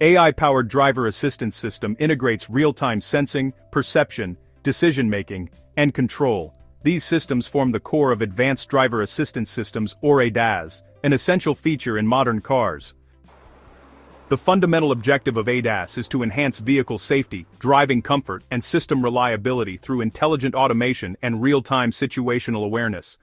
AI-powered driver assistance system integrates real-time sensing, perception, decision-making, and control. These systems form the core of advanced driver assistance systems, or ADAS, an essential feature in modern cars. The fundamental objective of ADAS is to enhance vehicle safety, driving comfort, and system reliability through intelligent automation and real-time situational awareness.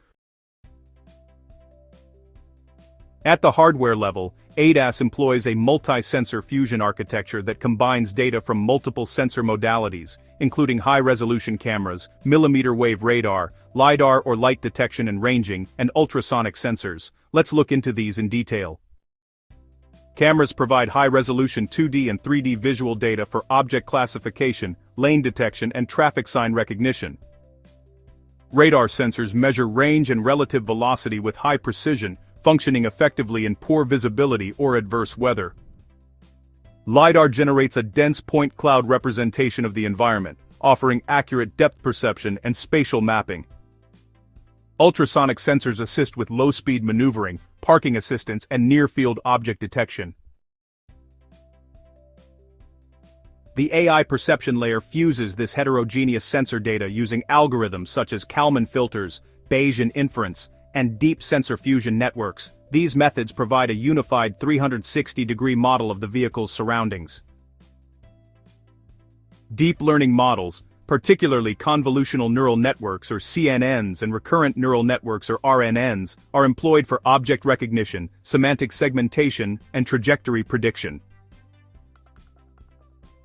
At the hardware level, ADAS employs a multi-sensor fusion architecture that combines data from multiple sensor modalities, including high-resolution cameras, millimeter-wave radar, LiDAR or light detection and ranging, and ultrasonic sensors. Let's look into these in detail. Cameras provide high-resolution 2D and 3D visual data for object classification, lane detection, and traffic sign recognition. Radar sensors measure range and relative velocity with high precision, functioning effectively in poor visibility or adverse weather. LiDAR generates a dense point cloud representation of the environment, offering accurate depth perception and spatial mapping. Ultrasonic sensors assist with low-speed maneuvering, parking assistance, and near-field object detection. The AI perception layer fuses this heterogeneous sensor data using algorithms such as Kalman filters, Bayesian inference, and deep sensor fusion networks. These methods provide a unified 360-degree model of the vehicle's surroundings. Deep learning models, particularly convolutional neural networks or CNNs and recurrent neural networks or RNNs, are employed for object recognition, semantic segmentation, and trajectory prediction.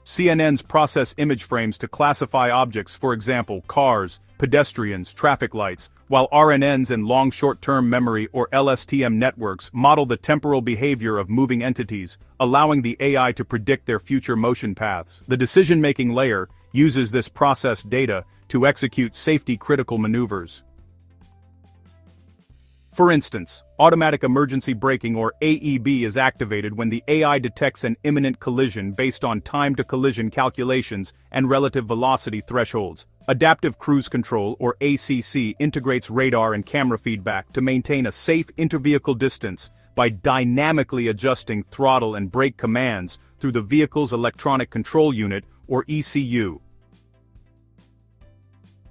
CNNs process image frames to classify objects, for example, cars, pedestrians, traffic lights, while RNNs and long short-term memory or LSTM networks model the temporal behavior of moving entities, allowing the AI to predict their future motion paths. The decision-making layer uses this processed data to execute safety-critical maneuvers. For instance, automatic emergency braking or AEB is activated when the AI detects an imminent collision based on time-to-collision calculations and relative velocity thresholds. Adaptive cruise control or ACC integrates radar and camera feedback to maintain a safe inter-vehicle distance by dynamically adjusting throttle and brake commands through the vehicle's electronic control unit or ECU.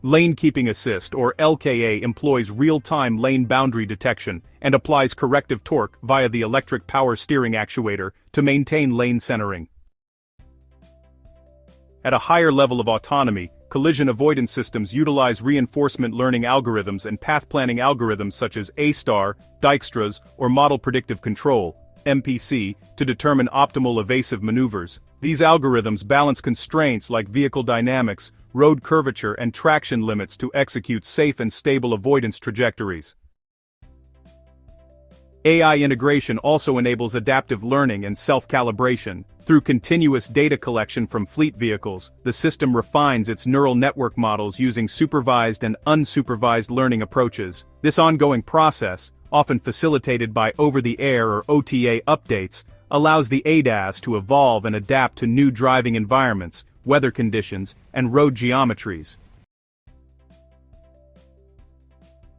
Lane Keeping Assist or LKA employs real-time lane boundary detection and applies corrective torque via the electric power steering actuator to maintain lane centering. At a higher level of autonomy, collision avoidance systems utilize reinforcement learning algorithms and path planning algorithms such as A-star, Dijkstra's, or Model Predictive Control (MPC) to determine optimal evasive maneuvers. These algorithms balance constraints like vehicle dynamics, road curvature, and traction limits to execute safe and stable avoidance trajectories. AI integration also enables adaptive learning and self-calibration. Through continuous data collection from fleet vehicles, the system refines its neural network models using supervised and unsupervised learning approaches. This ongoing process, often facilitated by over-the-air or OTA updates, allows the ADAS to evolve and adapt to new driving environments, weather conditions, and road geometries.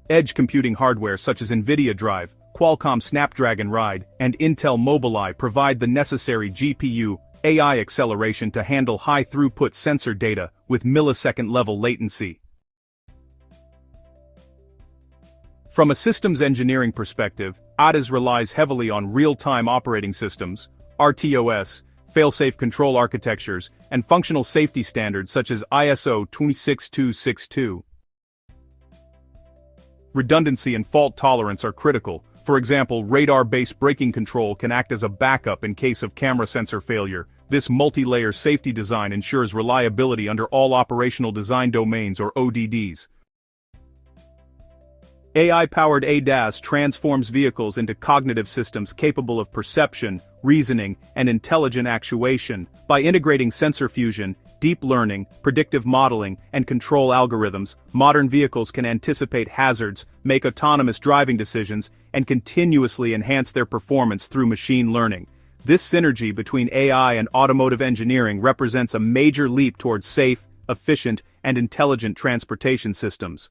Edge computing hardware such as NVIDIA Drive, Qualcomm Snapdragon Ride, and Intel Mobileye provide the necessary GPU AI acceleration to handle high-throughput sensor data with millisecond-level latency. From a systems engineering perspective, ADAS relies heavily on real-time operating systems, RTOS, fail-safe control architectures, and functional safety standards such as ISO 26262. Redundancy and fault tolerance are critical. For example, radar-based braking control can act as a backup in case of camera sensor failure. This multi-layer safety design ensures reliability under all operational design domains or ODDs. AI-powered ADAS transforms vehicles into cognitive systems capable of perception, reasoning, and intelligent actuation. By integrating sensor fusion, deep learning, predictive modeling, and control algorithms, modern vehicles can anticipate hazards, make autonomous driving decisions, and continuously enhance their performance through machine learning. This synergy between AI and automotive engineering represents a major leap towards safe, efficient, and intelligent transportation systems.